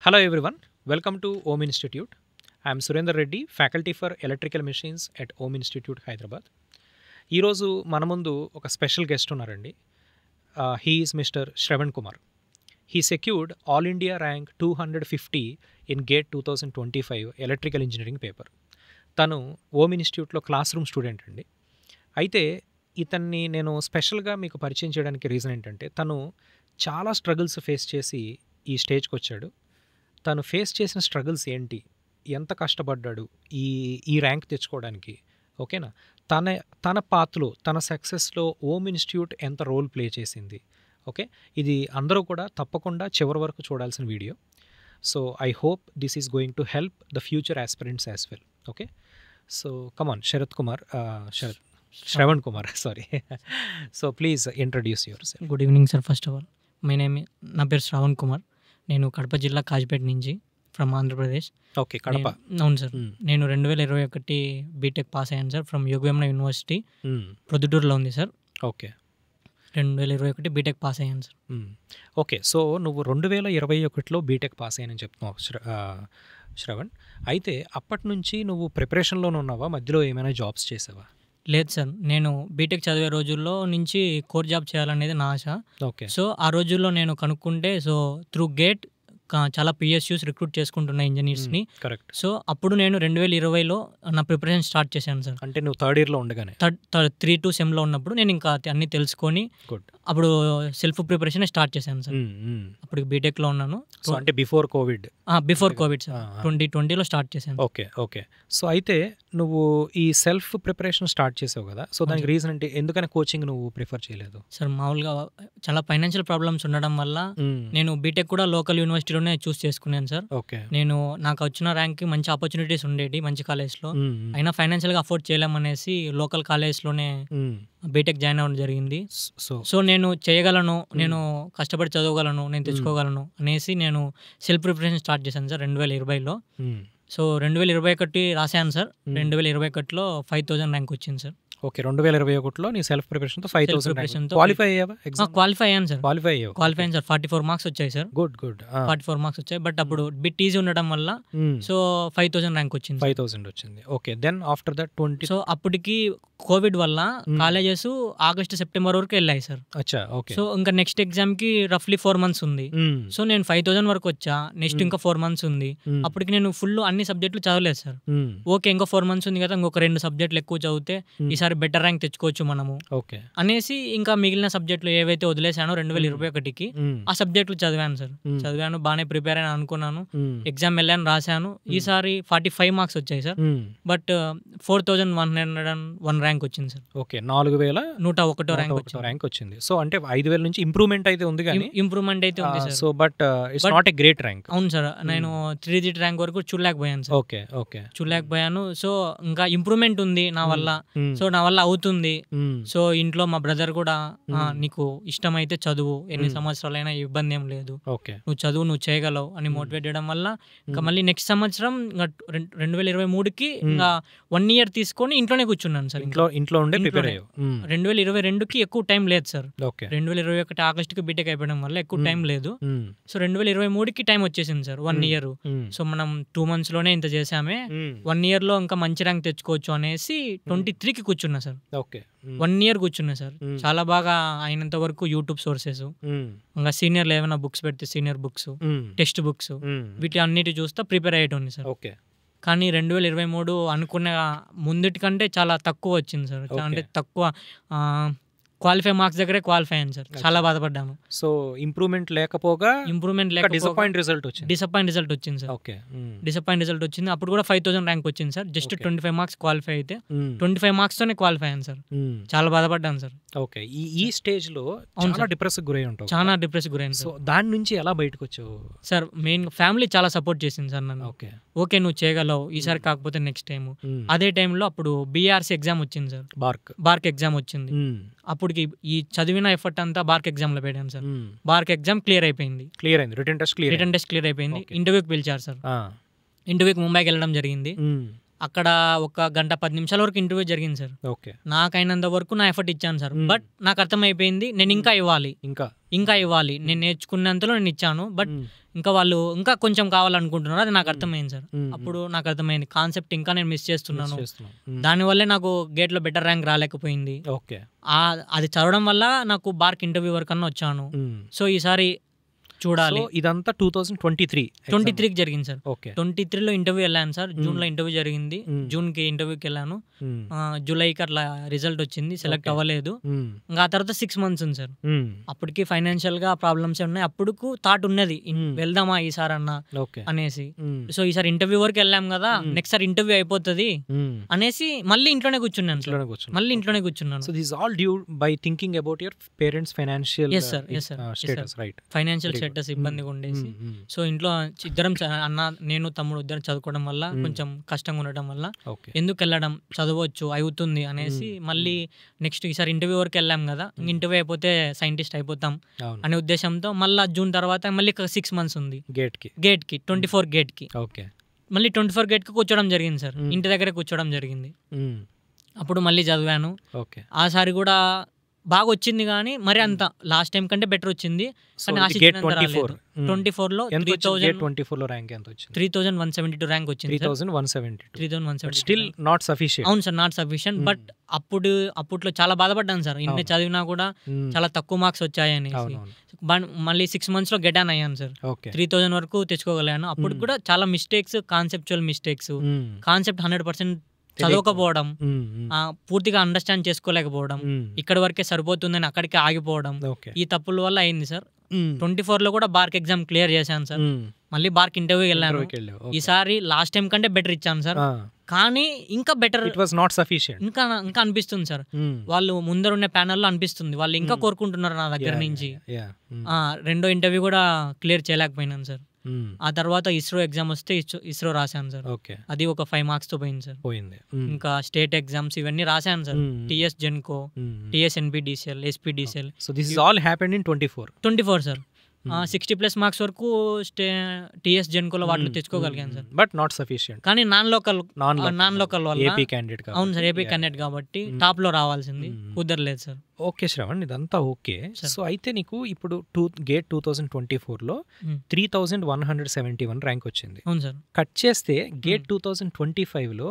Hello everyone, welcome to OM Institute. I am Surendra Reddy, Faculty for Electrical Machines at OM Institute, Hyderabad. ఈరోజు మన ముందు ఒక special guest ఉన్నారండి. He is mister Shravan Kumar. He secured all India rank 250 in gate 2025 electrical engineering paper. తను ohm ఇన్స్టిట్యూట్లో class room student అండి. అయితే ఇతన్ని నేను స్పెషల్గా మీకు పరిచయం చేయడానికి రీజన్ ఏంటంటే తను చాలా స్ట్రగుల్స్ ఫేస్ చేసి ఈ స్టేజ్కి వచ్చాడు. తను ఫేస్ చేసిన స్ట్రగుల్స్ ఏంటి, ఎంత కష్టపడ్డాడు ఈ ర్యాంక్ తెచ్చుకోవడానికి, ఓకేనా, తన పాత్రలో తన సక్సెస్లో ఓమ్ ఇన్స్టిట్యూట్ ఎంత రోల్ ప్లే చేసింది, ఓకే, ఇది అందరూ కూడా తప్పకుండా చివరి వరకు చూడాల్సిన video. So I hope this is going to help the future aspirants as well. Okay, so come on Shravan Kumar sorry. So please introduce your self. Good evening sir. First of all నా పేరు శ్రవణ్ కుమార్. నేను కడప జిల్లా కాజిపేట నుంచి ఫ్రమ్ ఆంధ్రప్రదేశ్. ఓకే, కడప. అవును sir. నేను 2021 BTech pass అయ్యాను sir from Yogi Vemana university, ప్రొద్దుటూరులో ఉంది సార్. ఓకే, 2021 బీటెక్ పాస్ అయ్యాను సార్. ఓకే, సో నువ్వు 2021లో బీటెక్ పాస్ అయ్యానని చెప్తున్నావు శ్రవణ్. అయితే అప్పటి నుంచి నువ్వు ప్రిపరేషన్లోనే ఉన్నావా, మధ్యలో ఏమైనా జాబ్స్ చేసావా? లేదు సార్, నేను బీటెక్ చదివే రోజుల్లో నుంచి కోర్ జాబ్ చేయాలనేది నా ఆశ. ఓకే, సో ఆ రోజుల్లో నేను కనుక్కుంటే సో త్రూ గేట్ చాలా పిఎస్యూస్ రిక్రూట్ చేసుకుంటున్నాయి ఇంజనీర్స్ని. కరెక్ట్. సో అప్పుడు నేను 2020లో నా ప్రిపరేషన్ స్టార్ట్ చేశాను సార్. అంటే నువ్వు థర్డ్ ఇయర్లో ఉండగానే 3-2 సెమ్లో ఉన్నప్పుడు నేను ఇంకా అన్నీ తెలుసుకొని గుడ్ అప్పుడు సెల్ఫ్ ప్రిపరేషన్ స్టార్ట్ చేశాను సార్. అప్పుడు బీటెక్లో ఉన్నాను. సో అంటే బిఫోర్ కోవిడ్ సార్ 2020లో స్టార్ట్ చేశాను. Okay okay. సో అయితే నువ్వు ఈ సెల్ఫ్ ప్రిపరేషన్ స్టార్ట్ చేసావు కదా, సో దానికి రీజన్ అంటే ఎందుకని కోచింగ్ నువ్వు ప్రిఫర్ చేయలేదు? సార్ మామూలుగా చాలా ఫైనాన్షియల్ ప్రాబ్లమ్స్ ఉండడం వల్ల నేను బీటెక్ కూడా లోకల్ యూనివర్సిటీలోనే చూస్ చేసుకున్నాను సార్. ఓకే, నాకు వచ్చిన ర్యాంక్కి మంచి ఆపర్చునిటీస్ ఉండేవి మంచి కాలేజ్లో, అయినా ఫైనాన్షియల్గా అఫోర్డ్ చేయలేమనేసి లోకల్ కాలేజ్లోనే బీటెక్ జాయిన్ అవ్వడం జరిగింది. సో నేను చేయగలను, నేను కష్టపడి చదవగలను, నేను తెచ్చుకోగలను అనేసి నేను సెల్ఫ్ ప్రిపరేషన్ స్టార్ట్ చేశాను సార్ 2020లో. సో 2021 రాశాను సార్. 2021లో 5000 ర్యాంక్ వచ్చింది సార్. ఓకే, 2021లో నీ సెల్ఫ్ ప్రిపరేషన్తో 5000 క్వాలిఫై అయ్యావా? క్వాలిఫై అయ్యాను సార్. క్వాలిఫై అయ్యాను సార్. 44 మార్క్స్ వచ్చాయి సార్. Good good. 44 మార్క్స్ వచ్చాయి. బట్ అప్పుడు బిట్ ఈజీ ఉండడం వల్ల సో 5000 ర్యాంక్ వచ్చింది. 5000 వచ్చింది. Okay, then after that 20. So అప్పటికి కోవిడ్ వల్ల కాలేజెస్ ఆగస్ట్ సెప్టెంబర్ వరకు వెళ్ళాయి సార్. అచ్చా, ఓకే. సో ఇంకా నెక్స్ట్ ఎగ్జామ్ కి రఫ్లీ 4 months ఉంది. సో నేను 5000 వరకు వచ్చా. నెక్స్ట్ ఇంకా 4 months ఉంది. అప్పటికి నేను ఫుల్ అన్ని సబ్జెక్టులు చదవలేదు సార్. ఓకే, ఇంకా 4 months ఉంది కదా, ఇంకొక 2 సబ్జెక్టులు ఎక్కువ చదివితే ఈసారి బెటర్ ర్యాంక్ తెచ్చుకోవచ్చు మనము అనేసి ఇంకా మిగిలిన సబ్జెక్టులు ఏవైతే వదిలేసానో 2021కి ఆ సబ్జెక్టులు చదివాను సార్. చదివాను, బాగానే ప్రిపేర్ అని అనుకున్నాను. ఎగ్జామ్ వెళ్ళాను, రాశాను. ఈసారి 45 మార్క్స్ వచ్చాయి సార్. బట్ 4101 ర్యాంక్ వచ్చింది సార్. ఓకే, 4101 ర్యాంక్ వచ్చింది. సో అంటే 5000 నుంచి ఇంప్రూవ్మెంట్ అయితే ఉంది కానీ ఇంప్రూవ్మెంట్ అయితే ఉంది sir. So but it's not a great rank. అవును సార్, నేను 3 digit ర్యాంక్ వరకు చూడలేకపోయాను సార్. ఓకే ఓకే, చూడలేకపోయాను. సో ఇంకా ఇంప్రూవ్మెంట్ ఉంది నా వల్ల. సో నా వల్ల అవుతుంది. సో ఇంట్లో మా బ్రదర్ కూడా నీకు ఇష్టమైతే చదువు, ఎన్ని సంవత్సరాలైనా ఇబ్బంది ఏం లేదు, నువ్వు చదువు, నువ్వు చేయగలవు అని మోటివేట్ చేయడం వల్ల ఇంకా మళ్ళీ నెక్స్ట్ సంవత్సరం 2023కి ఇంకా 1 year తీసుకొని ఇంట్లోనే కూర్చున్నాను సార్. ఇంట్లో ఉండే ప్రిపేర్ అయ్యావు. 2022కి ఎక్కువ టైం లేదు సార్. 2021 ఆగస్టుకి బీటెక్ అయిపోవడం వల్ల ఎక్కువ టైం లేదు. సో 2023కి టైం వచ్చేసింది సార్, 1 year. సో మనం 2 months లోనే ఇంత చేసామే, 1 year లో ఇంకా మంచి ర్యాంక్ తెచ్చుకోవచ్చు అనేసి 23కి కూర్చున్నా సార్. 1 year కూర్చున్నా సార్. చాలా బాగా అయినంత వరకు యూట్యూబ్ సోర్సెస్, ఇంకా సీనియర్లు ఏమైనా బుక్స్ పెడితే సీనియర్ బుక్స్, టెక్స్ట్ బుక్స్, వీటి అన్నిటి చూస్తా ప్రిపేర్ అయ్యేటోని సార్. కానీ 2023 అనుకున్న ముందుటి కంటే చాలా తక్కువ వచ్చింది సార్. అంటే తక్కువ క్వాలిఫై మార్క్స్ దగ్గరే క్వాలిఫై అయ్యాను సార్. చాలా బాధపడ్డాను. సో ఇంప్రూవ్మెంట్ లేకపోగా డిసప్పాయింట్ రిజల్ట్ వచ్చింది సార్. డిసప్పాయింట్ రిజల్ట్ వచ్చింది. అప్పుడు కూడా 5000 ర్యాంక్ వచ్చింది సార్. జస్ట్ 25 మార్క్స్ క్వాలిఫై అయితే 25 మార్క్స్ తోనే క్వాలిఫై అయ్యాను సార్. చాలా బాధపడ్డాను సార్. ఓకే, ఈ స్టేజ్ లో చాలా డిప్రెస్ గురైంది. సో దాని నుంచి ఎలా బయటకు వచ్చావు సార్? మెయిన్ ఫ్యామిలీ చాలా సపోర్ట్ చేసింది సార్ నన్ను. ఓకే నువ్వు చేయగలవు, ఈసారి కాకపోతే నెక్స్ట్ టైం. అదే టైంలో అప్పుడు BRC ఎగ్జామ్ వచ్చింది సార్. బార్క్ ఎగ్జామ్ వచ్చింది. అప్పటికి ఈ చదివిన ఎఫర్ట్ అంతా బార్క్ ఎగ్జామ్ లో పెట్టాను సార్. బార్క్ ఎగ్జామ్ క్లియర్ అయిపోయింది. రిటర్న్ టెస్ట్ క్లియర్ అయిపోయింది. ఇంటర్వ్యూకి పిలిచారు సార్. ఇంటర్వ్యూకి ముంబైకి వెళ్ళడం జరిగింది. అక్కడ ఒక గంట 10 నిమిషాల వరకు ఇంటర్వ్యూ జరిగింది సార్. ఓకే. నాకైనంత వరకు నా ఎఫర్ట్ ఇచ్చాను సార్. బట్ నాకు అర్థమైపోయింది నేను ఇంకా ఇవ్వాలి, నేను నేర్చుకున్నంతలో నేను ఇచ్చాను. బట్ ఇంకా వాళ్ళు ఇంకా కొంచెం కావాలనుకుంటున్నారు, అది నాకు అర్థమైంది సార్. అప్పుడు నాకు అర్థమైంది కాన్సెప్ట్ ఇంకా నేను మిస్ చేస్తున్నాను, దానివల్లే నాకు గేట్లో బెటర్ ర్యాంక్ రాలేకపోయింది. అది చదవడం వల్ల నాకు బార్క్ ఇంటర్వ్యూ వరకు అన్న వచ్చాను. సో ఈసారి చూడాలి. ఇదంతా 2023 జరిగింది సార్. 23లో ఇంటర్వ్యూ వెళ్ళాను సార్. జూన్లో ఇంటర్వ్యూ జరిగింది, జూన్కి ఇంటర్వ్యూకి వెళ్ళాను. జూలైకి అట్లా రిజల్ట్ వచ్చింది, సెలెక్ట్ అవ్వలేదు. ఇంకా ఆ తర్వాత 6 months ఉంది సార్. అప్పటికి ఫైనాన్షియల్ గా ప్రాబ్లమ్స్ ఉన్నాయి. అప్పుడు థాట్ ఉన్నది వెళ్దామా ఈసారి అన్న అనేసి. సో ఈసారి ఇంటర్వ్యూ వరకు వెళ్ళాం కదా, నెక్స్ట్ సార్ ఇంటర్వ్యూ అయిపోతుంది అనేసి మళ్ళీ ఇంట్లోనే కూర్చున్నాను. So this all due by thinking about your parents financial status, right? Financial status ఇబ్బందిగా ఉండేసి, సో ఇంట్లో ఇద్దరం అన్న నేను తమ్ముడు ఇద్దరం చదువుకోవడం వల్ల కొంచెం కష్టంగా ఉండటం వల్ల ఎందుకు వెళ్ళడం, చదవచ్చు అవుతుంది అనేసి మళ్ళీ నెక్స్ట్ ఈసారి ఇంటర్వ్యూ వరకు వెళ్ళాం కదా, ఇంటర్వ్యూ అయిపోతే సైంటిస్ట్ అయిపోతాం అనే ఉద్దేశంతో మళ్ళీ జూన్ తర్వాత మళ్ళీ 6 months ఉంది గేట్కి 24 గేట్కి. మళ్ళీ 24 గేట్కి కూర్చోవడం జరిగింది సార్. ఇంటి దగ్గర కూర్చోవడం జరిగింది. అప్పుడు మళ్ళీ చదివాను. ఆసారి కూడా బాగా వచ్చింది, కానీ మరి అంత లాస్ట్ టైం కంటే బెటర్ వచ్చింది. కానీ 24లో 3172 ర్యాంక్ వచ్చింది. 3172 స్టిల్ నాట్ సఫిషియెంట్. అవును సార్, నాట్ సఫిషియెంట్. బట్ అప్పట్లో చాలా బాధపడ్డాను సార్, ఇన్ని చదివినా కూడా చాలా తక్కువ మార్క్స్ వచ్చాయని. మళ్ళీ 6 months లో గెట్ ఆన్ అయ్యాను సార్. 3000 వరకు తెచ్చుకోగలిగాను. అప్పుడు కూడా చాలా మిస్టేక్స్, కాన్సెప్చువల్ మిస్టేక్స్, కాన్సెప్ట్ 100% చదవకపోవడం, పూర్తిగా అండర్స్టాండ్ చేసుకోలేకపోవడం, ఇక్కడ వరకే సరిపోతుందని అక్కడికి ఆగిపోవడం, ఈ తప్పుల వల్ల అయింది సార్. 24లో కూడా బార్క్ ఎగ్జామ్ క్లియర్ చేశాను సార్. మళ్ళీ బార్క్ ఇంటర్వ్యూ వెళ్ళాను. ఈసారి లాస్ట్ టైం కంటే బెటర్ ఇచ్చాను సార్, కానీ ఇంకా బెటర్ ఇంకా అనిపిస్తుంది సార్. వాళ్ళు ముందరున్న ప్యానల్లో అనిపిస్తుంది వాళ్ళు ఇంకా కోరుకుంటున్నారు నా దగ్గర నుంచి. రెండో ఇంటర్వ్యూ కూడా క్లియర్ చేయలేకపోయినాను సార్. ఆ తర్వాత ఇస్రో ఎగ్జామ్ వస్తే ఇస్రో రాశాను సార్. అది ఒక 5 marks తో పోయింది సార్. ఇంకా స్టేట్ ఎగ్జామ్స్ ఇవన్నీ రాశాను sir. TS Genco, TS NPDCL, SPDCL. So this is all happened in 24 sir. 60+ marks వరకు టిఎస్ జెన్కోలో వాటిలో తెచ్చుకోగలిగాను సార్. But not sufficient. కానీ నాన్ లోకల్ వల్ల ఏపీ క్యాండిడేట్ కాబట్టి టాప్ లో రావాల్సింది కుదరలేదు సార్. ఓకే శ్రవణ్, ఇదంతా ఓకే. సో అయితే నీకు ఇప్పుడు గేట్ 2024లో 3171 ర్యాంక్ వచ్చింది. అవును సార్. కట్ చేస్తే gate 2025లో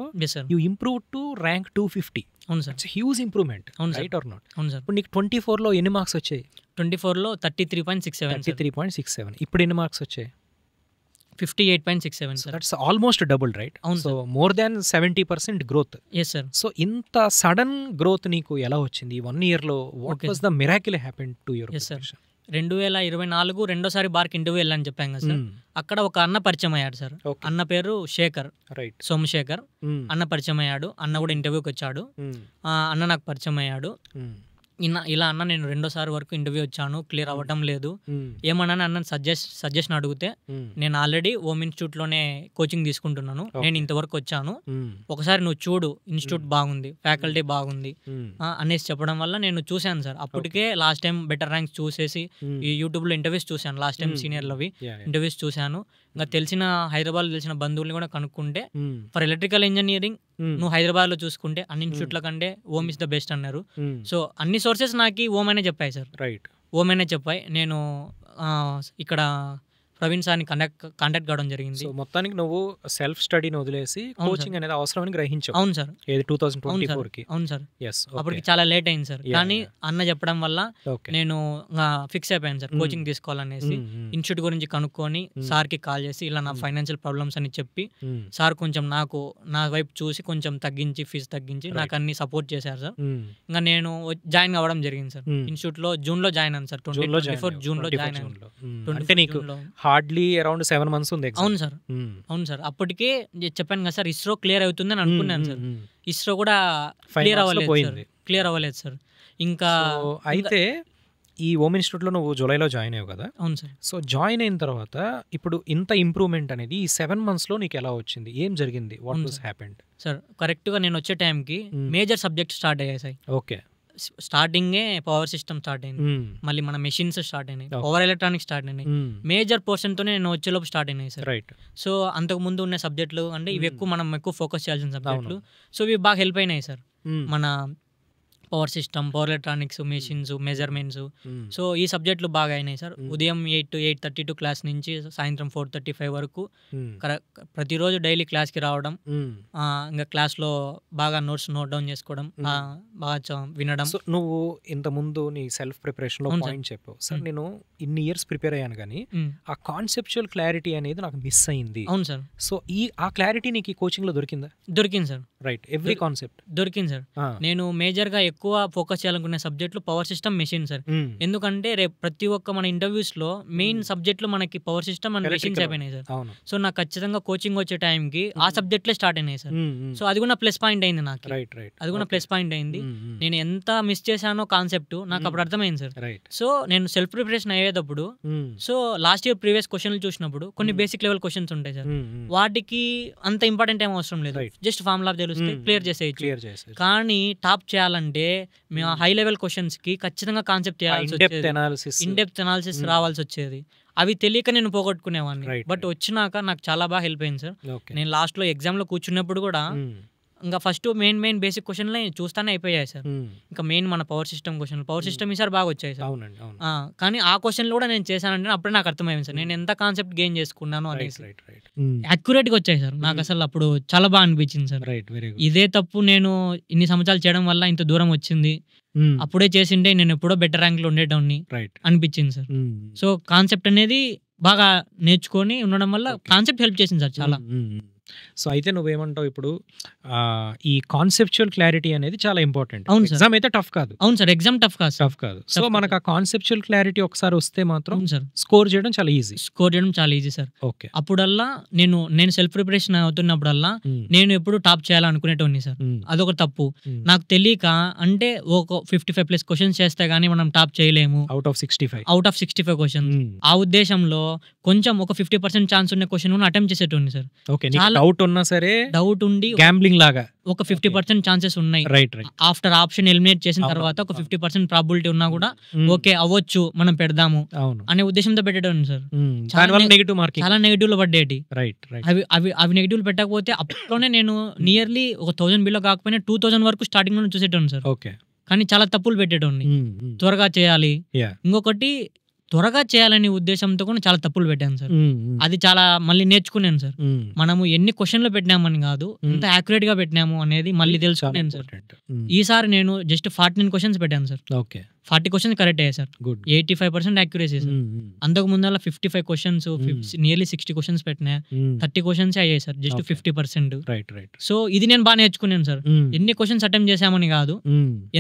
you improve to rank 250. అవును sir. Huge improvement, right are not? అవును సార్. ఇప్పుడు నీకు 24లో ఎన్ని మార్క్స్ వచ్చాయి? 24లో 33.67. ఇప్పుడు ఎన్ని మార్క్స్ వచ్చాయి? 58.67 sir. That's almost double, right? So more than 70% growth. Yes sir. So ఇంత సడన్ గ్రోత్ నీకు ఎలా వచ్చింది 1 year లో? What was the miracle happen to your preparation? 2024 రెండోసారి బార్క్ ఇంటర్వ్యూ వెళ్ళని చెప్పాం కదా సార్. అక్కడ ఒక అన్న పరిచయం అయ్యాడు సార్. అన్న పేరు శేఖర్, సోమశేఖర్. అన్న పరిచయం అయ్యాడు. అన్న కూడా ఇంటర్వ్యూకి వచ్చాడు. అన్న నాకు పరిచయం అయ్యాడు. ఇలా అన్న నేను రెండోసారి వరకు ఇంటర్వ్యూ వచ్చాను, క్లియర్ అవ్వటం లేదు, ఏమన్నా అన్న సజెషన్ అడిగితే నేను ఆల్రెడీ ఓమ్ ఇన్స్టిట్యూట్ లోనే కోచింగ్ తీసుకుంటున్నాను, నేను ఇంతవరకు వచ్చాను, ఒకసారి నువ్వు చూడు, ఇన్స్టిట్యూట్ బాగుంది, ఫ్యాకల్టీ బాగుంది అనేసి చెప్పడం వల్ల నేను చూశాను సార్. అప్పటికే లాస్ట్ టైం బెటర్ ర్యాంక్స్ చూసేసి ఈ యూట్యూబ్ లో ఇంటర్వ్యూస్ చూశాను. లాస్ట్ టైం సీనియర్లవి ఇంటర్వ్యూస్ చూశాను. ఇంకా హైదరాబాద్ తెలిసిన బంధువుల్ని కూడా కనుక్కుంటే ఫర్ ఎలక్ట్రికల్ ఇంజనీరింగ్ నువ్వు హైదరాబాద్ లో చూసుకుంటే అన్ని ఇన్స్టిట్యూట్ల కంటే ఓమ్ ఇస్ ద బెస్ట్ అన్నారు. సో అన్ని సోర్సెస్ నాకు ఓమ్ అనే చెప్పాయి సార్. ఓమ్ అనే చెప్పాయి. నేను ఇక్కడ ప్రవీణ్ సార్ని కాంటాక్ట్ కావడం జరిగింది. సో మొత్తానికి నువ్వు సెల్ఫ్ స్టడీని వదిలేసి కోచింగ్ అనేది అవసరమని గ్రహించావు. అవును సార్. ఏది 2024కి? అవును సార్. అప్పటికి చాలా లేట్ అయింది సార్. కానీ అన్న చెప్పడం వల్ల నేను ఫిక్స్ అయిపోయాను సార్ కోచింగ్ తీసుకోవాలనేసి. ఇన్స్టిట్యూట్ గురించి కనుక్కొని సార్కి కాల్ చేసి ఇలా నా ఫైనాన్షియల్ ప్రాబ్లమ్స్ అని చెప్పి సార్ కొంచెం నా వైపు చూసి కొంచెం తగ్గించి ఫీజు తగ్గించి నాకు అన్ని సపోర్ట్ చేశారు సార్. ఇంకా నేను జాయిన్ అవ్వడం జరిగింది సార్. ఇన్స్టిట్యూట్ లో జూన్ లో జాయిన్ అయ్యాను సార్. 2024 జూన్ లో జాయిన్ అయ్యాను. హార్డ్లీ అరౌండ్ 7 months ఉంది. అవును సార్. అవును సార్. అప్పటికే చెప్పాను కదా సార్, ఇస్రో క్లియర్ అవుతుందని అనుకున్నాను సార్. ఇస్రో కూడా క్లియర్ అవ్వలేదు సార్. ఇంకా అయితే ఈ ఓమ్ ఇన్స్టిట్యూట్లో నువ్వు జూలైలో జాయిన్ అయ్యావు కదా? అవును సార్. సో జాయిన్ అయిన తర్వాత ఇప్పుడు ఇంత ఇంప్రూవ్మెంట్ అనేది ఈ 7 months లో నీకు ఎలా వచ్చింది? ఏం జరిగింది? What was happened? సార్ కరెక్ట్గా నేను వచ్చే టైంకి మేజర్ సబ్జెక్ట్ స్టార్ట్ అయ్యాయి సార్. ఓకే. స్టార్టింగే పవర్ సిస్టమ్ స్టార్ట్ అయింది, మళ్ళీ మన మెషిన్స్ స్టార్ట్ అయినాయి, పవర్ ఎలక్ట్రానిక్స్ స్టార్ట్ అయినాయి. మేజర్ పోర్షన్తోనే నేను వచ్చేలోపు స్టార్ట్ అయినాయి సార్. సో అంతకు ముందు ఉన్న సబ్జెక్టులు అంటే ఇవి మనం ఎక్కువ ఫోకస్ చేయాల్సిన సబ్జెక్టులు. సో ఇవి బాగా హెల్ప్ అయినాయి సార్. మన power system, power electronics, machines, measurements. So ఈ సబ్జెక్టులు బాగా అయినాయి సార్. ఉదయం 8 to 8:32 క్లాస్ నుంచి సాయంత్రం 4:35 వరకు ప్రతిరోజు డైలీ క్లాస్కి రావడం, ఇంకా క్లాస్లో బాగా నోట్స్ నోట్ డౌన్ చేసుకోవడం, బాగా వినడం. నువ్వు ఇంతకుముందు నీ సెల్ఫ్ ప్రిపరేషన్లో పాయింట్ చెప్పావు సార్, నేను ఇన్ని ఇయర్స్ ప్రిపేర్ అయ్యాను కానీ ఆ కాన్సెప్చువల్ క్లారిటీ అనేది నాకు మిస్ అయింది. అవును సార్. సో ఆ క్లారిటీ నీకు ఈ కోచింగ్లో దొరికిందా? దొరికింది సార్. రైట్, ఎవ్రీ కాన్సెప్ట్ దొరికింది సార్. నేను మేజర్గా ఎక్కువ ఫోకస్ చేయాలనుకునే సబ్జెక్టులు పవర్ సిస్టమ్, మెషిన్ సార్. ఎందుకంటే రేపు ప్రతి ఒక్క మన ఇంటర్వ్యూస్ లో మెయిన్ సబ్జెక్టులు మనకి పవర్ సిస్టమ్ అండ్ మెషిన్స్ అయిపోయినాయి సార్. సో నాకు ఖచ్చితంగా కోచింగ్ వచ్చే టైంకి ఆ సబ్జెక్టులే స్టార్ట్ అయినాయి సార్. సో అది కూడా ప్లస్ పాయింట్ అయింది నాకు. అది కూడా ప్లస్ పాయింట్ అయింది. నేను ఎంత మిస్ చేశానో కాన్సెప్ట్ నాకు అప్పుడు అర్థమైంది సార్. సో నేను సెల్ఫ్ ప్రిపరేషన్ అయ్యేటప్పుడు సో లాస్ట్ ఇయర్ ప్రీవియస్ క్వశ్చన్లు చూసినప్పుడు కొన్ని బేసిక్ లెవెల్ క్వశ్చన్స్ ఉంటాయి సార్. వాటికి అంత ఇంపార్టెంట్ ఏం అవసరం లేదు, జస్ట్ ఫార్ములా తెలిస్తే క్లియర్ చేసేయచ్చు. కానీ టాప్ చేయాలంటే మేము హై లెవెల్ క్వశ్చన్స్ కి ఖచ్చితంగా కాన్సెప్ట్ చేయాల్సి వచ్చేది, ఇన్ డెప్త్ అనాలిసిస్ రావాల్సి వచ్చేది. అవి తెలియక నేను పోగొట్టుకునేవాడిని. బట్ వచ్చినాక నాకు చాలా బాగా హెల్ప్ అయింది సార్. నేను లాస్ట్ లో ఎగ్జామ్ లో కూర్చున్నప్పుడు కూడా ఇంకా ఫస్ట్ మెయిన్ బేసిక్ క్వశ్చన్లే చూస్తానే అయిపోయాయి సార్. ఇంకా మెయిన్ మన పవర్ సిస్టమ్ ఈసారి బాగా వచ్చాయి సార్. కానీ ఆ క్వశ్చన్లు కూడా నేను చేశానంటే అప్పుడే నాకు అర్థమైంది సార్ నేను ఎంత కాన్సెప్ట్ గెయిన్ చేసుకున్నాను అనేసి. యాక్యురేట్ గా వచ్చాయి సార్. నాకు అసలు అప్పుడు చాలా బాగా అనిపించింది సార్. ఇదే తప్పు నేను ఇన్ని సంవత్సరాలు చేయడం వల్ల ఇంత దూరం వచ్చింది, అప్పుడే చేసిండే నేను ఎప్పుడో బెటర్ ర్యాంక్ లో ఉండేటోని అనిపించింది సార్. సో కాన్సెప్ట్ అనేది బాగా నేర్చుకొని ఉండడం వల్ల కాన్సెప్ట్ హెల్ప్ చేసింది సార్ చాలా. సో అయితే నువ్వేమంటావు ఇప్పుడు ఈ కాన్సెప్చువల్ క్లారిటీ అనేది చాలా ఇంపార్టెంట్. అవును సార్. ఎగ్జామ్ అయితే టఫ్ కాదు. అవును సార్, ఎగ్జామ్ టఫ్ కాదు. సో మనకు ఆ కాన్సెప్చువల్ క్లారిటీ ఒకసారి వస్తే మాత్రం స్కోర్ చేయడం చాలా ఈజీ సార్. ఓకే. అప్పుడల్లా నేను సెల్ఫ్ ప్రిపరేషన్ అవుతున్నప్పుడల్లా నేను ఎప్పుడు టాప్ చేయాలనుకునేటోని సార్. అదొక తప్పు. నాకు తెలియక అంటే ఒక 55+ క్వశ్చన్స్ చేస్తే గానీ మనం టాప్ చేయలేము అవుట్ ఆఫ్ 65 క్వశ్చన్స్. ఆ ఉద్దేశంలో కొంచెం ఒక 50% ఛాన్స్ ఉన్న క్వశ్చన్ అటెంప్ట్ చేసేటోని సార్. ఓకే, డౌట్ ఉన్నా సరే, డౌట్ ఉండి గ్యాంబ్లింగ్ లాగా ఒక 50% ఛాన్సెస్ ఉన్నాయి. ఆఫ్టర్ ఆప్షన్ ఎలిమినేట్ చేసిన తర్వాత ఒక 50% ప్రాబిలిటీ ఉన్నా కూడా ఓకే అవ్వచ్చు మనం పెడదాము అనే ఉద్దేశంతో పెట్టడం సార్. చాలా నెగిటివ్ లో పడ్డేటి. అవి నెగిటివ్ పెట్టకపోతే అప్పట్లోనే నేను నియర్లీ ఒక 1000 బిలో కాకపోయినా 2000 వరకు స్టార్టింగ్ లో చూసేటోను సార్. కానీ చాలా తప్పులు పెట్టేటోని. త్వరగా చేయాలి, ఇంకొకటి త్వరగా చేయాలనే ఉద్దేశంతో కూడా చాలా తప్పులు పెట్టాను సార్. అది చాలా మళ్ళీ నేర్చుకున్నాను సార్. మనము ఎన్ని క్వశ్చన్లు పెట్టినామని కాదు, ఎంత యాక్యురేట్ గా పెట్టినాము అనేది మళ్ళీ తెలుసుకున్నాను సార్. ఈసారి నేను జస్ట్ 49 క్వశ్చన్స్ పెట్టాను సార్. 40 క్వశ్చన్స్ కరెక్ట్ అయ్యాయి సార్. 85% accuracy sir. అంతకు ముందు 55 క్వశ్చన్స్, నియర్లీ 60 క్వశ్చన్స్ పెట్టినా 30 క్వశ్చన్స్ అయ్యాయి సార్, జస్ట్ 50%. సో ఇది నేను బాగా నేర్చుకున్నాను సార్. ఎన్ని క్వశ్చన్స్ అటెంప్ట్ చేసామని కాదు,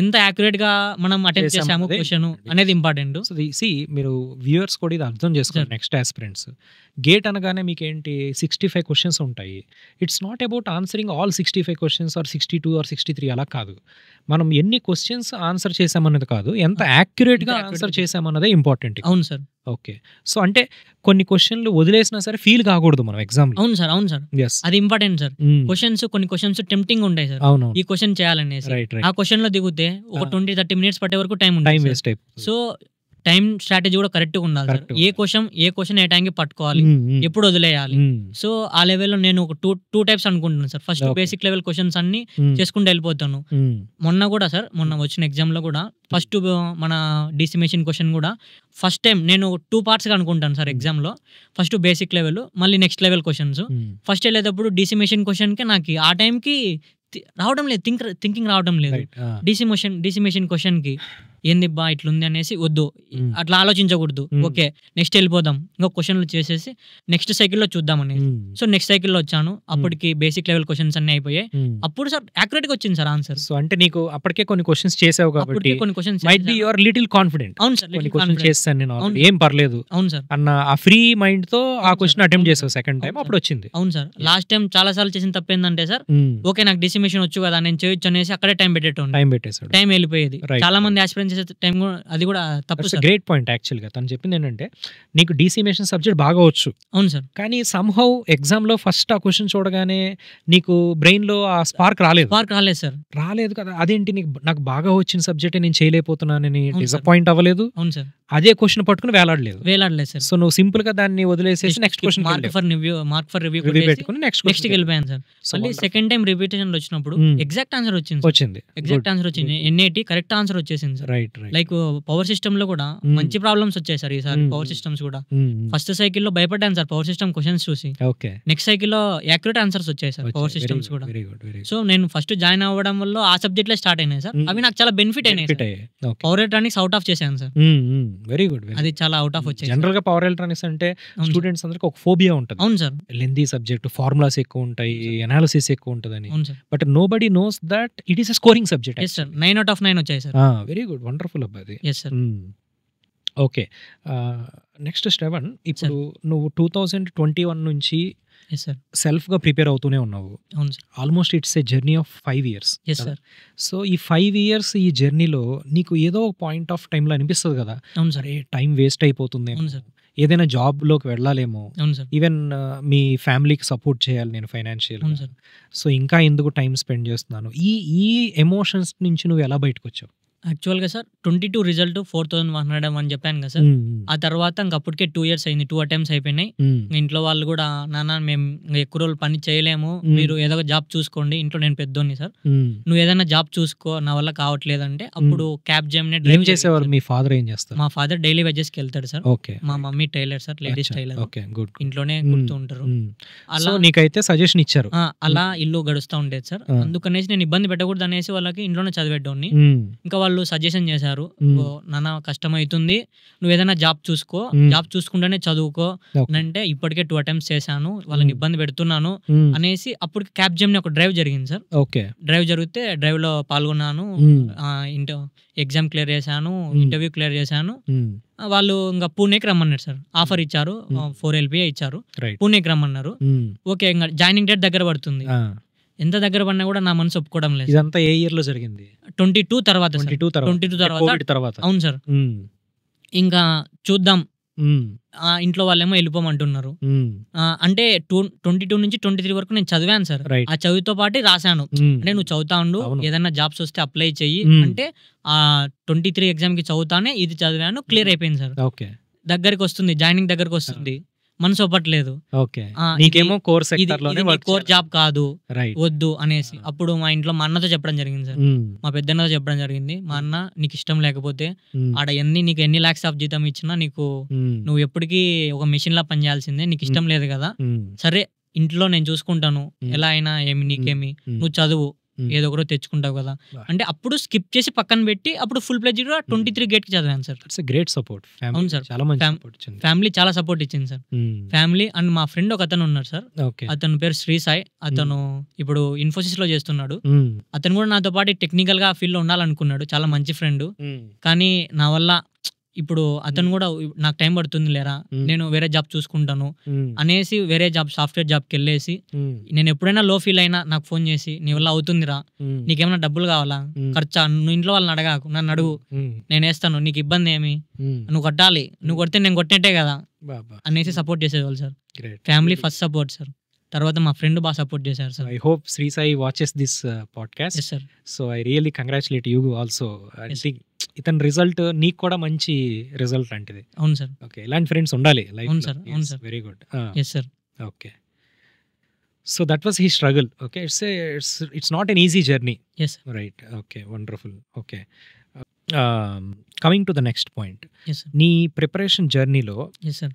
ఎంత యాక్యురేట్ గా మనం అటెంప్ట్ చేసాము క్వశ్చన్ అనేది ఇంపార్టెంట్. మీరు వ్యూవర్స్ కూడా ఇది అర్థం చేసుకోండి. నెక్స్ట్ ఆస్పిరెంట్స్ గేట్ అనగానే మీకు ఏంటి 65 క్వశ్చన్స్ ఉంటాయి. It's not about answering all 65 questions or 62 or 63 అలా కాదు. మనం ఎన్ని క్వశ్చన్స్ ఆన్సర్ చేసామన్నది కాదు, ఎంత యాక్యురేట్ గా ఆన్సర్ చేసామన్నదే ఇంపార్టెంట్. అవును సార్. ఓకే. సో అంటే కొన్ని క్వశ్చన్లు వదిలేసినా సరే ఫీల్ కాకూడదు మనం ఎగ్జామ్. అవును సార్. అది ఇంపార్టెంట్ సార్. కొన్ని క్వశ్చన్స్ టెంప్టింగ్ ఉంటాయి సార్. ఈ క్వశ్చన్ చేయాలనేసి ఆ క్వశ్చన్ లో దిగితే ఒక 20-30 మినిట్స్ పట్టే వరకు టైం వేస్ట్ అయిపోతుంది. సో టైం స్ట్రాటజీ కూడా కరెక్ట్ గా ఉండాలి సార్. ఏ క్వశ్చన్ ఏ టైంకి పట్టుకోవాలి, ఎప్పుడు వదిలేయాలి. సో ఆ లెవెల్లో నేను ఒక టూ టైప్స్ అనుకుంటున్నాను sir. First basic level questions అన్ని చేసుకుంటూ వెళ్ళిపోతాను. మొన్న వచ్చిన ఎగ్జామ్ లో కూడా ఫస్ట్ మన డిసిమేషన్ క్వశ్చన్ కూడా ఫస్ట్ టైం నేను 2 పార్ట్స్ గా అనుకుంటాను సార్ ఎగ్జామ్ లో. ఫస్ట్ బేసిక్ లెవెల్, మళ్ళీ నెక్స్ట్ లెవెల్ క్వశ్చన్స్. ఫస్ట్ వెళ్ళేటప్పుడు డిసిమేషన్ క్వశ్చన్ కి నాకు ఆ టైంకి రావడం లేదు, థింకింగ్ రావడం లేదు. డిసిమేషన్ క్వశ్చన్ కి ఏంది బా ఇట్లుంది అనేసి వద్దు, అట్లా ఆలోచించకూడదు. ఓకే నెక్స్ట్ వెళ్ళిపోదాం, ఇంకో క్వశ్చన్లు చేసేసి నెక్స్ట్ సైకిల్లో చూద్దాం అనేది. సో నెక్స్ట్ సైకిల్లో వచ్చాను. అప్పటికి బేసిక్ లెవెల్ క్వశ్చన్స్ అన్ని అయిపోయాయి. అప్పుడు సార్ యాక్యురేట్ గా వచ్చింది సార్ ఆన్సర్. సో అంటే నీకు అప్పటికే కొన్ని క్వశ్చన్స్ చేసావు కాబట్టి కొన్ని questions might be you are little confident. అవును సార్, కొన్ని క్వశ్చన్స్ చేస్తాను నేను, ఏం పర్లేదు. అవును సార్. అన్న ఆ ఫ్రీ మైండ్ తో ఆ క్వశ్చన్ అటెంప్ట్ చేసావు సెకండ్ టైం, అప్పుడు వచ్చింది. అవును సార్. లాస్ట్ టైం చాలా సార్లు చేసిన తప్పేందంటే సార్, ఓకే నాకు డిసిమేషన్ వచ్చు కదా నేను చేయొచ్చు అనేసి అక్కడే టైం పెట్టేసాడు, టైం వెళ్ళిపోయేది. చాలా మంది ఆస్పిరెంట్స్ చేసే టైం అది కూడా తప్పు సార్. గ్రేట్ పాయింట్ యాక్చువల్గా తను చెప్పింది ఏంటంటే నీకు డీసీ మెషిన్ సబ్జెక్ట్ బాగా వచ్చు, అవును సార్. కానీ సమ్హౌ ఎగ్జామ్లో ఫస్ట్ ఆ క్వశ్చన్ చూడగానే నీకు బ్రెయిన్లో ఆ స్పార్క్ రాలేదు సార్. రాలేదు కదా, అదేంటి నాకు బాగా వచ్చిన సబ్జెక్టే నేను చేయలేకపోతున్నానని అవును సార్. డిసప్పాయింట్ అవ్వలేదు, అవును సార్. అదే క్వశ్చన్ పట్టుకుని వేలాడలేదు సార్. సో నువ్వు సింపుల్ గా దాన్ని వదిలేసేసి next question mark for review పెట్టుకుని నెక్స్ట్ వెళ్ళిపోయాను సార్. మళ్ళీ సెకండ్ టైం రిపీటేషన్ వచ్చినప్పుడు ఎగ్జాక్ట్ ఆన్సర్ వచ్చింది. ఎగ్జాక్ట్ ఆన్సర్ వచ్చింది. ఎన్ఐటి కరెక్ట్ ఆన్సర్ వచ్చేసింది సార్. లైక్ పవర్ సిస్టమ్ లో కూడా మంచి ప్రాబ్లమ్స్ వచ్చాయి సార్ ఈసారి. పవర్ సిస్టమ్స్ కూడా ఫస్ట్ సైకిల్ లో భయపడ్డాను సార్ పవర్ సిస్టమ్ క్వశ్చన్స్ చూసి. నెక్స్ట్ సైకిల్ లో యాక్యురేట్ ఆన్సర్స్ వచ్చాయి సార్ పవర్ సిస్టమ్స్ కూడా. సో నేను ఫస్ట్ జాయిన్ అవ్వడం వల్ల ఆ సబ్జెక్ట్ లో స్టార్ట్ అయినాయి సార్. అవి నాకు చాలా బెనిఫిట్ అయినాయి. పవర్ ఎలక్ట్రానిక్స్ అవుట్ ఆఫ్ చేశాను సార్. Very good. అది చాలా అవుట్ ఆఫ్ వచ్చాయి. జనరల్ గా పవర్ ఎలక్ట్రానిక్స్ అంటే స్టూడెంట్స్ అందరికి ఒక ఫోబియా ఉంటుంది. అవును సార్. లెందీ సబ్జెక్ట్, ఫార్ములాస్ ఎక్కువ ఉంటాయి, అనాలిసిస్ ఎక్కువ ఉంటుందని. But nobody knows that it is a scoring subject. yes sir, 9 out of 9 వచ్చాయి సార్. వెరీ గుడ్, వండర్ఫుల్ అబ్బాయి. yes sir. Okay, next Shravan, ఇప్పుడు నువ్వు 2021 నుంచి సెల్ఫ్ గా ప్రిపేర్ అవుతూనే ఉన్నావు. Almost it's a journey of 5 years. So ఈ 5 years ఈ జర్నీలో నీకు ఏదో పాయింట్ ఆఫ్ టైంలో అనిపిస్తుంది కదా, సరే టైం వేస్ట్ అయిపోతుంది, ఏదైనా జాబ్ లోకి వెళ్ళాలేమో, ఈవెన్ మీ ఫ్యామిలీకి సపోర్ట్ చేయాలి నేను ఫైనాన్షియల్, సో ఇంకా ఎందుకు టైం స్పెండ్ చేస్తున్నాను, ఈ ఎమోషన్స్ నుంచి నువ్వు ఎలా బయటకు వచ్చావు? యాక్చువల్గా సార్ 22 రిజల్ట్ 4100 అని చెప్పాను కదా సార్. ఆ తర్వాత ఇంక అప్పటికే 2 years అయింది, 2 attempts అయిపోయినాయి. ఇంట్లో వాళ్ళు కూడా నాన్న మేము ఎక్కువ రోజులు పని చేయలేము, మీరు ఏదో జాబ్ చూసుకోండి, ఇంట్లో నేను పెద్దోని సార్, నువ్వు ఏదైనా జాబ్ చూసుకో, నా వల్ల కావట్లేదంటే అప్పుడు క్యాబ్ జెమినీ డ్రైవ్ చేసేవారు. మీ ఫాదర్ ఏం చేస్తారు? మా ఫాదర్ డైలీ వేజెస్ కి వెళ్తాడు సార్. మా mummy tailor sir, ladies tailor, ఇంట్లోనే కుడుతూ ఉంటారు. అలా నీకైతే సజెషన్ ఇచ్చారు, అలా ఇల్లు గడుస్తూ ఉండేది సార్. అందుకనేసి నేను ఇబ్బంది పెట్టకూడదు అనేసి వాళ్ళకి ఇంట్లోనే చదివేటోని. ఇంకా వాళ్ళు సజెషన్ చేశారు, నాన్న కష్టం అవుతుంది, నువ్వు ఏదైనా జాబ్ చూసుకో, జాబ్ చూసుకుంటేనే చదువుకో అంటే ఇప్పటికే 2 attempts చేశాను, వాళ్ళని ఇబ్బంది పెడుతున్నాను అనేసి అప్పుడు క్యాబ్ జెమినీ ఒక డ్రైవ్ జరిగింది సార్. డ్రైవ్ జరిగితే డ్రైవ్ లో పాల్గొన్నాను, ఎగ్జామ్ క్లియర్ చేశాను, ఇంటర్వ్యూ క్లియర్ చేశాను. వాళ్ళు ఇంకా పూణేకి రమ్మన్నారు సార్, ఆఫర్ ఇచ్చారు, 4 LPA ఇచ్చారు, పూణేకి రమ్మన్నారు. ఓకే, ఇంకా జాయినింగ్ డేట్ దగ్గర పడుతుంది, ఎంత దగ్గర పడినా కూడా నా మనసు ఒప్పుకోవడం లేదు. ఇదంతా ఏ ఇయర్ లో జరిగింది? 22 తర్వాత. అవును సార్. ఇంకా చూద్దాం, ఇంట్లో వాళ్ళేమో వెళ్ళిపోమంటున్నారు. అంటే 22 నుంచి 23 వరకు నేను చదివాను సార్. ఆ చదువుతో పాటు రాశాను, అంటే నువ్వు చదువుతా ఉండు, ఏదైనా జాబ్స్ వస్తే అప్లై చెయ్యి అంటే ఆ 23 ఎగ్జామ్ కి చదువుతానే ఇది చదివాను, క్లియర్ అయిపోయింది సార్. దగ్గరికి వస్తుంది, జాయినింగ్ దగ్గరకు వస్తుంది, మనసు ఒప్పట్లేదు. కోర్ జాబ్ కాదు, వద్దు అనేసి అప్పుడు మా ఇంట్లో మా అన్నతో చెప్పడం జరిగింది సార్, మా పెద్దన్నతో చెప్పడం జరిగింది. మా అన్న నీకు ఇష్టం లేకపోతే ఆడ నీకు ఎన్ని lakhs ఆఫ్ జీతం ఇచ్చినా నీకు నువ్వు ఎప్పటికీ ఒక మెషిన్ లా పని చేయాల్సిందే, నీకు ఇష్టం లేదు కదా, సరే ఇంట్లో నేను చూసుకుంటాను, ఎలా అయినా ఏమి నీకేమి, నువ్వు చదువు, ఏదో ఒకరో తెచ్చుకుంటావు కదా అంటే అప్పుడు స్కిప్ చేసి పక్కన పెట్టి అప్పుడు ఫుల్ ప్లెడ్జ్డ్ గా 23 గేట్ కి చదివాను సార్. Great support. అవును సార్, ఫ్యామిలీ చాలా సపోర్ట్ ఇచ్చింది సార్. ఫ్యామిలీ అండ్ మా ఫ్రెండ్ ఒక అతను ఉన్నారు సార్, అతని పేరు శ్రీ సాయి, అతను ఇప్పుడు ఇన్ఫోసిస్ లో చేస్తున్నాడు. అతను కూడా నాతో పాటు టెక్నికల్ గా ఫీల్డ్ లో ఉండాలనుకున్నాడు, చాలా మంచి ఫ్రెండ్. కానీ నా వల్ల ఇప్పుడు అతను కూడా నాకు టైం పడుతుంది లేరా, నేను వేరే జాబ్ చూసుకుంటాను అనేసి వేరే జాబ్, సాఫ్ట్వేర్ జాబ్కి వెళ్ళేసి, నేను ఎప్పుడైనా లో ఫీల్ అయినా నాకు ఫోన్ చేసి నీ వల్ల అవుతుందిరా, నీకేమైనా డబ్బులు కావాలా, ఖర్చా, నువ్వు ఇంట్లో వాళ్ళని అడగాకు, నన్ను అడుగు, నేను వేస్తాను, నీకు ఇబ్బంది ఏమి, నువ్వు కొట్టాలి, నువ్వు కొడితే నేను కొట్టినట్టే కదా అనేసి సపోర్ట్ చేసేవాళ్ళు sir. Family first support sir, తర్వాత మా ఫ్రెండ్ బాగా సపోర్ట్ చేశారు sir. I hope Sri Sai watches this podcast. yes sir. So I really congratulate you also. ఇతని రిజల్ట్ నీకు కూడా మంచి రిజల్ట్ లాంటిది. అవును సార్. ఓకే, ఇలాంటి ఫ్రెండ్స్ ఉండాలి లైఫ్. అవును సార్. అవును sir. Very good. yes sir. Okay, so that was he struggle. Okay, it's not an easy journey. yes sir. Right. Okay, wonderful. Okay, coming to the next point, yes sir. నీ preparation జర్నీలో yes sir.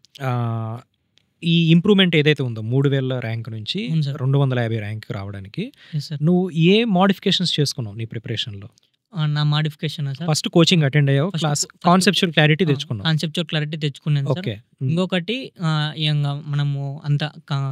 ఈ improvement ఏదైతే ఉందో 3000 rank నుంచి 250 rank రావడానికి నువ్వు ఏ modifications చేసుకున్నావు నీ ప్రిపరేషన్లో? నా modification sir, first coaching attend అయ్యావు, క్లాస్ కాన్సెప్చువల్ క్లారిటీ తెచ్చుకున్నావు. కాన్సెప్చువల్ క్లారిటీ తెచ్చుకున్నాను సార్. ఇంకొకటి మనము అంత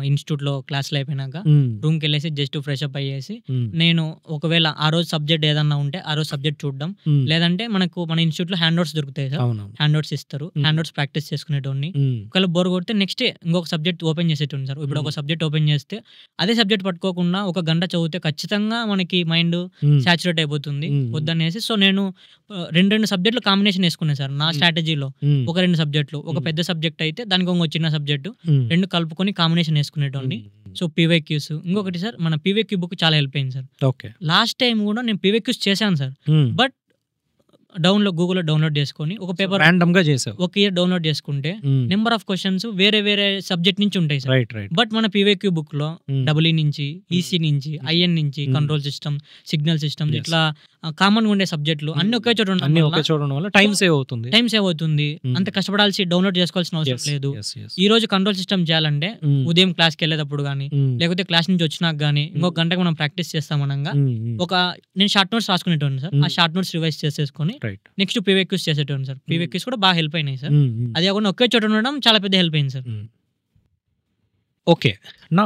ఇన్స్టిట్యూట్ లో క్లాసులు అయిపోయినాక రూమ్ కి వెళ్ళేసి జస్ట్ ఫ్రెష్ అప్ అయ్యేసి, నేను ఒకవేళ ఆ రోజు సబ్జెక్ట్ ఏదన్నా ఉంటే ఆ రోజు సబ్జెక్ట్ చూడడం, లేదంటే మనకు మన ఇన్స్టిట్యూట్ లో హ్యాండ్ అవుట్స్ దొరుకుతాయి సార్, హ్యాండ్ అవుట్స్ ఇస్తారు, హ్యాండ్ అవుట్స్ ప్రాక్టీస్ చేసుకునేటోని. ఒకవేళ బోర్ కొడితే నెక్స్ట్ డే ఇంకొక సబ్జెక్ట్ ఓపెన్ చేసేటోని సార్. ఇప్పుడు ఒక సబ్జెక్ట్ ఓపెన్ చేస్తే అదే సబ్జెక్ట్ పట్టుకోకుండా 1 గంట చదివితే ఖచ్చితంగా మనకి మైండ్ సాచురేట్ అయిపోతుంది. వద్దనేసి సో నేను 2 సబ్జెక్టులు కాంబినేషన్ వేసుకున్నాను సార్ నా స్ట్రాటజీలో. ఒక 2 సబ్జెక్టులు, ఒక పెద్ద సబ్జెక్ట్ అయితే దానికి ఇంకో చిన్న సబ్జెక్టు 2 కలుపుకొని కాంబినేషన్ వేసుకునేటోని. సో పీవైక్యూస్ ఇంకొకటి సార్, మన పీవైక్యూ బుక్ చాలా హెల్ప్ అయింది సార్. లాస్ట్ టైం కూడా నేను పీవైక్యూస్ చేశాను సార్, బట్ గూగుల్లో డౌన్లోడ్ చేసుకొని ఒక పేపర్ రాండమ్ గా చేసావు, ఒక ఇయర్ డౌన్లోడ్ చేసుకుంటే నెంబర్ ఆఫ్ క్వశ్చన్స్ వేరే వేరే సబ్జెక్ట్ నుంచి ఉంటాయి సార్. బట్ మన పీవైక్యూ బుక్ లో డబ్ల్యూ నుంచి, ఈసీ నుంచి, ఐఎన్ నుంచి, కంట్రోల్ సిస్టమ్, సిగ్నల్ సిస్టమ్, ఇట్లా కామన్ గా ఉండే సబ్జెక్టులు అన్ని ఒకే చోట ఉండడం వల్ల టైం సేవ్ అవుతుంది. అంత కష్టపడాల్సి డౌన్లోడ్ చేసుకోవాల్సిన అవసరం లేదు. ఈ రోజు కంట్రోల్ సిస్టమ్ చేయాలంటే ఉదయం క్లాస్ కి వెళ్ళేటప్పుడు గానీ, లేకపోతే క్లాస్ నుంచి వచ్చినాక గానీ ఇంకొక గంటకు మనం ప్రాక్టీస్ చేస్తాం అనగా నేను షార్ట్ నోట్స్ రాసుకునేటోని సార్. ఆ షార్ట్ నోట్స్ రివైజ్ చేసేసుకొని నెక్స్ట్ పీవైక్యూస్ చేసేటోని సార్. పీవైక్యూస్ కూడా బాగా హెల్ప్ అయినాయి సార్. అది కాకుండా ఒకే చోట ఉండడం చాలా పెద్ద హెల్ప్ అయింది సార్. ఓకే, నా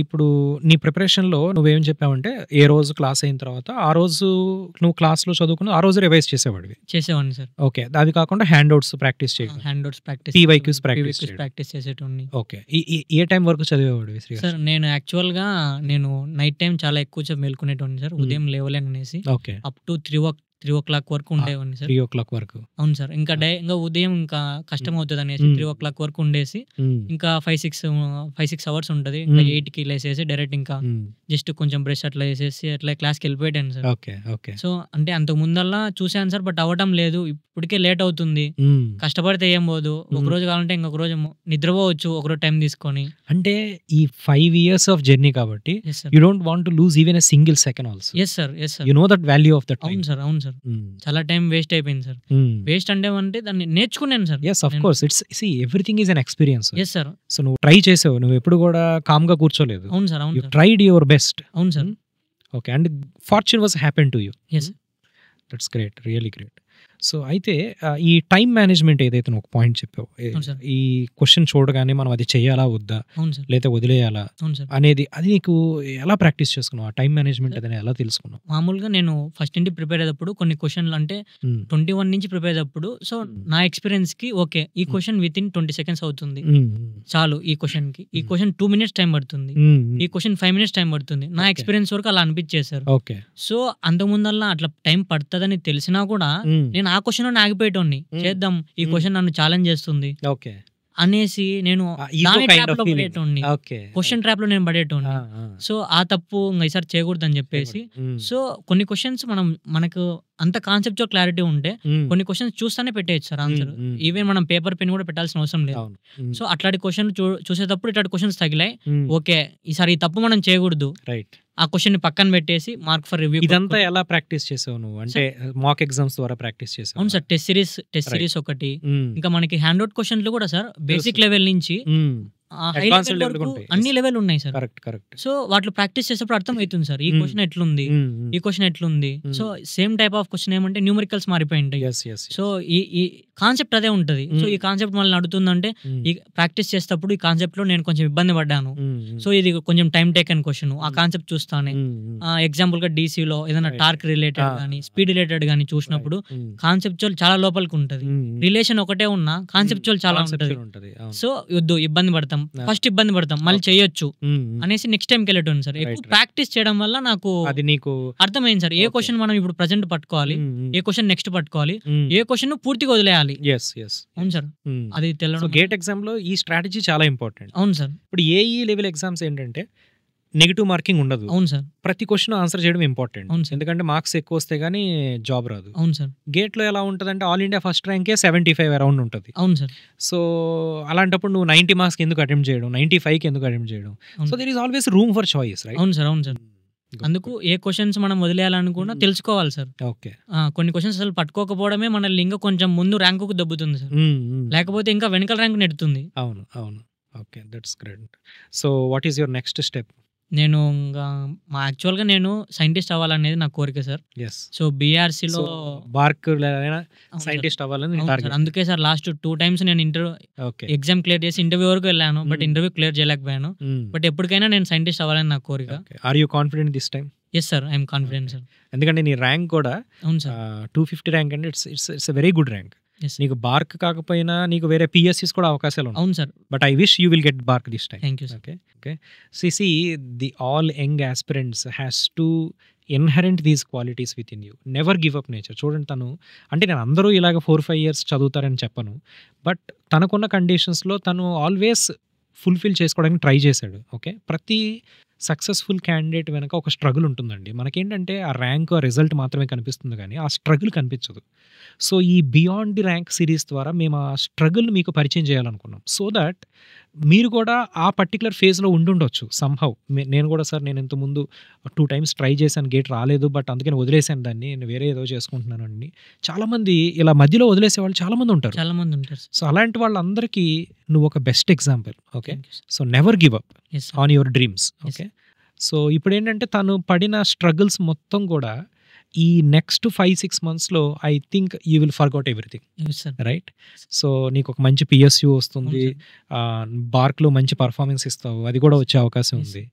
ఇప్పుడు నీ ప్రిపరేషన్లో నువ్వేం చెప్పావంటే ఏ రోజు క్లాస్ అయిన తర్వాత ఆ రోజు నువ్వు క్లాస్లో చదువుకుని ఆ రోజు రివైజ్ చేసేవాడిని సార్. ఓకే, అది కాకుండా handouts practice PYQs practice చేసేటోని. ఓకే, ఏ టైం వరకు చదివేవాడివి సార్? నేను యాక్చువల్గా నైట్ టైం చాలా ఎక్కువ మేల్కొనేటోని సార్. ఉదయం లేవలేననేసి అప్ టు 3 o'clock వరకు ఉండేవాడిని సార్. 3 o'clock వరకు? అవును సార్. ఇంకా ఉదయం ఇంకా కష్టం అవుతుంది అనేసి 3 o'clock వరకు ఉండేసి ఇంకా 5-6 అవర్స్ ఉంటుంది. ఇంకా 8కి లేసేసి డైరెక్ట్ ఇంకా జస్ట్ కొంచెం బ్రష్ అట్లా వేసేసి అట్లా క్లాస్కి వెళ్ళిపోయాను సార్. సో అంటే అంతకు ముందల్లా చూసాను సార్, బట్ అవ్వటం లేదు. ఇప్పటికే లేట్ అవుతుంది. కష్టపడితే ఏం పోదు. ఒక రోజు కావాలంటే ఇంకొక రోజు నిద్రపోవచ్చు, ఒకరోజు టైం తీసుకొని. అంటే ఈ 5 years ఆఫ్ జర్నీ కాబట్టి you don't want to lose even a single second also. Yes sir. You know that value of that. అవును సార్, అవును సార్. చాలా టైం వేస్ట్ అయిపోయింది సార్. వేస్ట్ అంటే దాన్ని నేర్చుకున్నాను sir. yes of course, it's see everything is an experience. yes sir. So నువ్వు try చేసావు, నువ్వు ఎప్పుడు కూడా కామ్ గా కూర్చోలేదు. అవును సార్, అవును. you tried your best. అవును sir. okay, and fortune was happened to you. yes. that's great, really great. So అయితే ఈ టైం మేనేజ్మెంట్ ఏదైతే నువ్వు ఒక పాయింట్ చెప్పావు, ఈ క్వశ్చన్ చూడగానే మనం అది చేయాలా వద్దా లేదా వదిలేయాలా అనేది, అది నీకు ఎలా ప్రాక్టీస్ చేసుకున్నావు? ఆ టైం మేనేజ్మెంట్ అదని ఎలా తెలుసుకున్నావు? మామూలుగా నేను ఫస్ట్ ఇంటి ప్రిపేర్ అయ్యేటప్పుడు కొన్ని క్వశ్చన్లు అంటే 21 నుంచి ప్రిపేర్ అయ్యేటప్పుడు, సో నా ఎక్స్పీరియన్స్ కి ఓకే ఈ క్వశ్చన్ విత్ ఇన్ 20 seconds అవుతుంది చాలు. ఈ క్వశ్చన్ కి ఈ క్వశ్చన్ 2 minutes టైం పడుతుంది, ఈ క్వశ్చన్ 5 minutes టైం పడుతుంది. నా ఎక్స్పీరియన్స్ వరకు అలా అనిపించేశారు. సో అంతకుముందల్లా అట్లా టైం పడుతుందని తెలిసినా కూడా నేను ఆ క్వశ్చన్ ఆగిపోయేటోని, చేద్దాం ఈ క్వశ్చన్ నన్ను ఛాలెంజ్ చేస్తుంది అనేసి నేను క్వశ్చన్ ట్రాప్ లో నేను పడేటోని. సో ఆ తప్పు ఈసారి చేయకూడదు అని చెప్పేసి, సో కొన్ని క్వశ్చన్స్ మనకు అంత కాన్సెప్ట్ క్లారిటీ ఉంటే కొన్ని క్వశ్చన్స్ చూస్తానే పెట్టేయచ్చు సార్ ఆన్సర్. ఈవెన్ మనం పేపర్ పెన్ కూడా పెట్టాల్సిన అవసరం లేదు. సో అట్లాంటి క్వశ్చన్ చూసేటప్పుడు ఇట్లాంటి క్వశ్చన్స్ తగిలాయి, ఓకే ఈసారి ఈ తప్పు మనం చేయకూడదు, ఆ క్వశ్చన్ ని పక్కన పెట్టేసి మార్క్ ఫర్ రివ్యూ. ఇదంతా ఎలా ప్రాక్టీస్ చేసావు నువ్వు? అంటే మాక్ ఎగ్జామ్స్ ద్వారా ప్రాక్టీస్ చేసావు? అవును సార్, టెస్ట్ సిరీస్ ఒకటి, ఇంకా మనకి హ్యాండ్ అవుట్ క్వశ్చన్లు కూడా సార్ బేసిక్ లెవెల్ నుంచి అన్ని లెవెల్ ఉన్నాయి సార్. సో వాటిలో ప్రాక్టీస్ చేసేప్పుడు అర్థం అవుతుంది సార్ ఈ క్వశ్చన్ ఎట్లుంది, ఈ క్వశ్చన్ ఎట్లుంది. So same type of question ఏమంటే న్యూమరికల్స్ మారిపోయి ఉంటాయి. సో ఈ కాన్సెప్ట్ అదే ఉంటది. సో ఈ కాన్సెప్ట్ మళ్ళీ అడుగుతుందంటే ఈ ప్రాక్టీస్ చేసేటప్పుడు ఈ కాన్సెప్ట్ లో నేను కొంచెం ఇబ్బంది పడ్డాను. సో ఇది కొంచెం టైం టేకన్ క్వశ్చన్, ఆ కాన్సెప్ట్ చూస్తానే. ఎగ్జాంపుల్ గా DC లో ఏదైనా టార్క్ రిలేటెడ్ గానీ స్పీడ్ రిలేటెడ్ గానీ చూసినప్పుడు కాన్సెప్చువల్ చాలా లోపలికి ఉంటది, రిలేషన్ ఒకటే ఉన్నా కాన్సెప్చువల్ చాలా ఉంటది. సో వద్దు ఇబ్బంది పడతాం, ఫస్ట్ ఇబ్బంది పడతాం మళ్ళీ చేయొచ్చు అనేసి నెక్స్ట్ టైంకి వెళ్ళటం సార్. ఎక్కువ ప్రాక్టీస్ చేయడం వల్ల నాకు అది నీకు అర్థమైంది సార్. ఏ క్వశ్చన్ మనం ఇప్పుడు ప్రెజెంట్ పట్టుకోవాలి, ఏ క్వశ్చన్ నెక్స్ట్ పట్టుకోవాలి, ఏ క్వశ్చన్ పూర్తిగా వదిలేయాలి. అవును సార్, అది తెలియడం. గేట్ ఎగ్జామ్ లో ఈ స్ట్రాటజీ చాలా ఇంపార్టెంట్. అవును సార్. ఇప్పుడు ఏఈ లెవెల్ ఎగ్జామ్స్ ఏంటంటే నెగిటివ్ మార్కింగ్ ఉండదు. అవును సార్. ప్రతి క్వశ్చన్ ఆన్సర్ చేయడం ఇంపార్టెంట్. అవును సార్. ఎందుకంటే మార్క్స్ ఎక్కువ వస్తే గానీ జాబ్ రాదు. అవును సార్. గేట్ లో ఎలా ఉంటదంటే ఆల్ ఇండియా ఫస్ట్ ర్యాంకే 75 అరౌండ్ ఉంటుంది. అవును సార్. సో అలాంటప్పుడు నువ్వు 90 మార్క్స్ ఎందుకు అటెంప్ట్ చేయడం, 95 ఎందుకు అటెంప్ట్ చేయడం? So there is always room for choice, right? అవును సార్, అవును సార్. అందుకు ఏ క్వశ్చన్స్ మనం వదిలేయాలనుకున్నా తెలుసుకోవాలి సార్. ఓకే, కొన్ని క్వశ్చన్స్ అసలు పట్టుకోకపోవడమే మనల్ని ఇంకా కొంచెం ముందు ర్యాంకుకు దెబ్బతుంది సార్, లేకపోతే ఇంకా వెనకాల ర్యాంక్ నెడుతుంది. అవును అవును. Okay, that's great. So what is your next step? నేను యాక్చువల్గా నేను సైంటిస్ట్ అవ్వాలనేది నా కోరిక సార్. సో బీఆర్సీలో బార్క్ సైంటిస్ట్ అవ్వాలని టార్గెట్. అందుకే సార్ లాస్ట్ 2 times నేను ఎగ్జామ్ క్లియర్ చేసి ఇంటర్వ్యూ వరకు వెళ్ళాను, బట్ ఇంటర్వ్యూ క్లియర్ చేయలేకపోయాను. బట్ ఎప్పటికైనా నేను సైంటిస్ట్ అవ్వాలని నా కోరిక. Are you confident this time? Yes sir, I'm confident sir. ఎందుకంటే నీ ర్యాంక్ కూడా అవును సార్ 250 ర్యాంక్ అంటే ఇట్స్ వెరీ గుడ్ ర్యాంక్. నీకు బార్క్ కాకపోయినా నీకు వేరే PSCs కూడా అవకాశాలు ఉన్నాయి. అవును sir. But I wish you will get BARC this time. Thank you sir. Okay. The all young aspirants has to inherent these qualities with in you. Never give up nature. చూడండి తను, అంటే నేను అందరూ ఇలాగ 4-5 ఇయర్స్ చదువుతారని చెప్పను. But తనకున్న కండిషన్స్‌లో తను ఆల్వేస్ ఫుల్‌ఫిల్ చేసుకోవడానికి ట్రై చేశాడు. ఓకే. ప్రతి సక్సెస్‌ఫుల్ క్యాండిడేట్ వెనక ఒక స్ట్రగుల్ ఉంటుందండి. మనకేంటంటే ఆ ర్యాంక్, ఆ రిజల్ట్ మాత్రమే కనిపిస్తుంది గానీ, ఆ స్ట్రగుల్ కనిపించదు. సో, ఈ బియాండ్ ది ర్యాంక్ సిరీస్ ద్వారా మేము ఆ స్ట్రగుల్‌ని మీకు పరిచయం చేయాలనుకున్నాం. సో థట్ మీరు కూడా ఆ పర్టిక్యులర్ ఫేజ్‌లో ఉండుండొచ్చు సమ్‌హౌ. నేను కూడా సార్, నేను ఇంతకుముందు 2 టైమ్స్ ట్రై చేశాను, గేట్ రాలేదు. బట్ అందుకని వదిలేసాను దాన్ని. నేను వేరే ఏదో చేసుకుంటున్నానండి. చాలామంది ఇలా మధ్యలో వదిలేసేవాళ్ళు చాలామంది ఉంటారు. చాలా మంది ఉంటారు. సో, అలాంటి వాళ్ళందరికీ నువ్వు ఒక best example. Okay. Thank you sir. So, never give up yes sir. On your dreams. Yes. Okay. So, ఇప్పుడేంటంటే తను పడిన స్ట్రగుల్స్ మొత్తం కూడా ఈ నెక్స్ట్ 5-6 మంత్స్‌లో I think you will forgot everything. Yes sir. Right. So, నీకు ఒక మంచి పిఎస్యు అవును వస్తుంది. సార్. బార్క్‌లో మంచి పర్ఫార్మెన్స్ ఇస్తావు. అది కూడా వచ్చే అవకాశం Yes. ఉంది.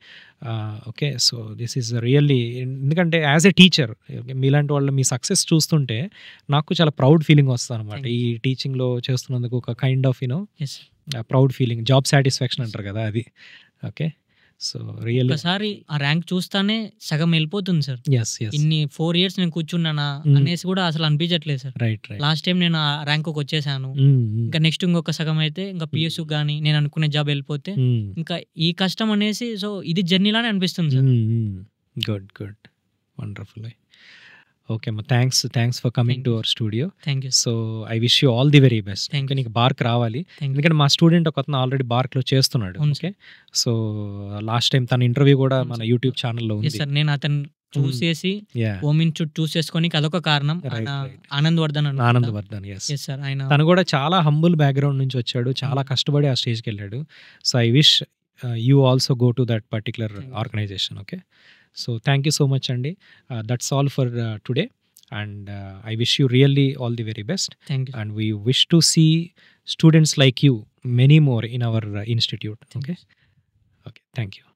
Okay. So, this is really, ఎందుకంటే యాజ్ ఎ టీచర్ మీలాంటి వాళ్ళ మీ సక్సెస్ చూస్తుంటే నాకు చాలా ప్రౌడ్ ఫీలింగ్ వస్తదనమాట. థాంక్ ఈ టీచింగ్‌లో చేస్తున్నందుకు ఒక kind of yes. Proud feeling, job satisfaction అంటారు కదా అది. ఓకే. సో, రియల్లీ ఒక్కసారి ఆ ర్యాంక్ చూస్తానే సగం వెళ్ళిపోతుంది సార్. యెస్. ఇన్ని 4 ఇయర్స్ నేను కూర్చున్నానా అనేసి కూడా అసలు అనిపించట్లేదు సార్. రైట్. లాస్ట్ టైం నేను ఆ ర్యాంక్‌కి వచ్చేసాను. ఇంకా నెక్స్ట్ ఇంకొక సగం అయితే ఇంకా పిఎస్‌కి గాని నేను అనుకునే జాబ్ వెళ్ళిపోతే ఇంకా ఈ కష్టం అనేసి, సో ఇది జర్నీలానే అనిపిస్తుంది sir. Good. Good. Wonderful. Okay అమ్మా. Thanks for coming thank to you. Our studio. Thank you. So, I wish you all the very best. Thank ఇంకా యూ. నీకు బార్క్ రావాలి. Thank you. ఎందుకంటే మా స్టూడెంట్ ఒకతను ఆల్రెడీ బార్క్‌లో చేస్తున్నాడు. అవును ఓకే. సో, లాస్ట్ టైం తన ఇంటర్వ్యూ కూడా అవును మన సార్. యూట్యూబ్ ఛానెల్‌లో యెస్ ఉంది. సార్. నేను అతన్ని చూసేసి యాహ్! హోమ్ ఇన్స్టిట్యూట్ చూస్ చేసుకోనికి అదొక కారణం. ఆయన రైట్. ఆనంద్ వర్ధన్ అనుకుంటా. ఆనందవర్ధన్. యెస్. Yes sir. ఆయన తను కూడా చాలా హంబుల్ బ్యాక్‌గ్రౌండ్ నుంచి వచ్చాడు. చాలా కష్టపడి ఆ స్టేజ్‌కెళ్ళాడు. So, I wish you also go to that particular thank you. Organization. Okay. So, thank you so much అండి. That's all for today. And I wish you really all the very best. Thank you. And we wish to see students like you many more in our institute. Thank Okay. You. Okay. Thank you.